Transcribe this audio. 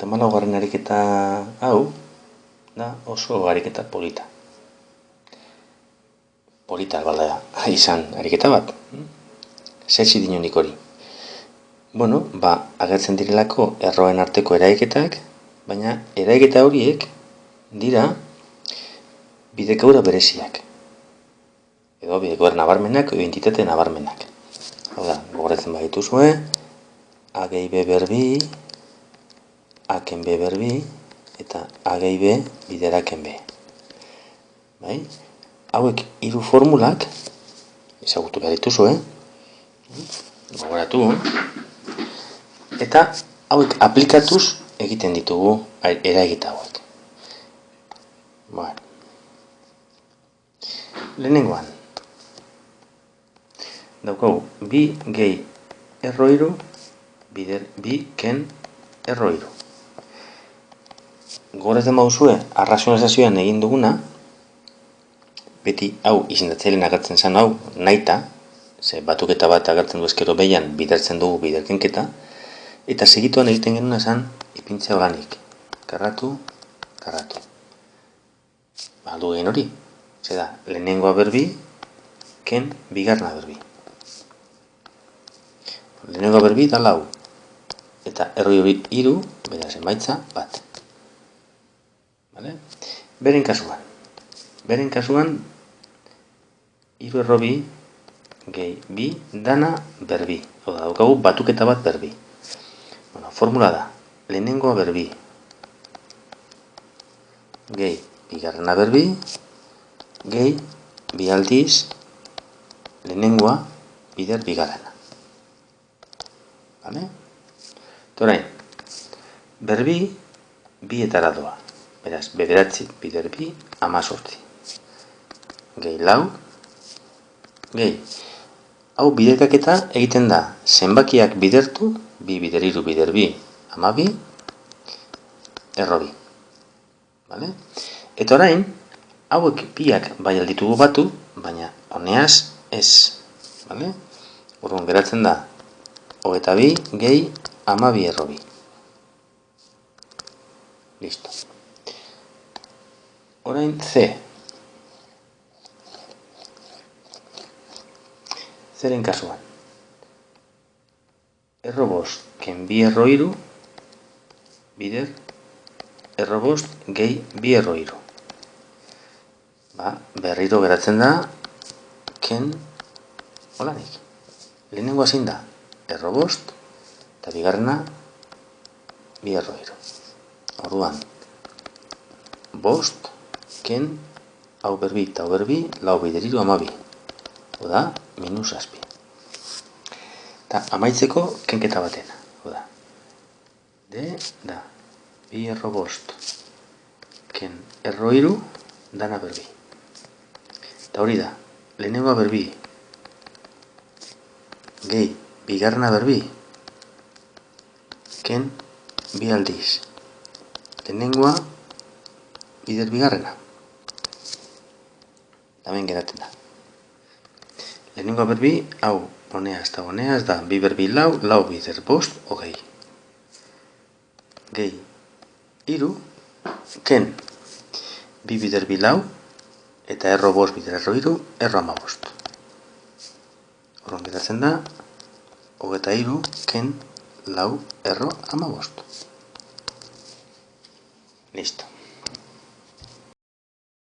Hamalaugarren ariketa hau da oso ariketa polita. Polita bada izan ariketa bat. Zetsi dinonik hori. Agertzen direlako erroen arteko eraiketak, baina eraiketa horiek dira bidekaura bereziak. Edo bidekaura nabarmenak, edo entitate nabarmenak. Hau da, gogoratzen badituzue, A gehi B berbi, A ken B berbi, eta A gehi B bideraken B. Bai? Hauek hiru formulak, ezagutu behar dituzue, gogoratu, eta hauek aplikatuz egiten ditugu eraiketa hauek. Lehenengoan, daukagu, bi gehi erro hiru, bider bi ken erro hiru. Gogoratzen baduzue, arrazionalizazioan egin duguna, beti hau izendatzailean agertzen zen hau, nahita, ze batuketa bat agertzen du ezkero behian bidertzen dugu biderkenketa, eta segituan egiten genuen zen ipintze organik. Karratu. Aldu egin hori. Zer da, lehenengoa berbi, ken bigarna berbi. Lehenengoa berbi da lau. Eta erroi hori hiru, beraz emaitza bat. Beren kasuan, hiru erro bi, gehi bi, dana berbi. Hau da, daukagu batuketa bat berbi. Formula da, lehenengoa berbi, gehi bigarrena berbi, gehi bi aldiz, lehenengoa bider bigarrena. Orain, berbi bietara doa. Beraz, bederatzi bider bi, 18. Gehi lau, gehi. Hau biderkaketa egiten da, zenbakiak bidertu, bi bider hiru bider bi, 12, erro bi. Eta orain, hauek biak bai alditugu batu, baina honeaz ez. Orduan geratzen da, 22 gehi 12 erro bi. Listo. Orain C. Zeren kasuan. Erro bost, ken bi erro hiru, bider, erro bost, gehi bi erro hiru. Berriro geratzen da, ken, holanik. Lehenengoa zein da, erro bost, eta bigarrena, bi erro hiru. Orduan, bost, ken, hau berbi eta hau berbi, lau bider hiru 12. Oda, minus azpi. Eta amaitzeko kenketa batena. Oda, D da, bi erro bost, ken erro hiru, dana berbi. Eta hori da, lehenengoa berbi, gehi, bigarrena berbi, ken bi aldiz. Lehenengoa, bider bigarrena. Hemen geratzen da. Lehenengoa berbi, hau, honeaz da, bi berbi lau, lau bider bost, hogei. Gehi, hiru, ken, bi bider bi lau, eta erro bost bider erro hiru, erro 15. Horren geratzen da, 23, ken, lau, erro 15. Listo.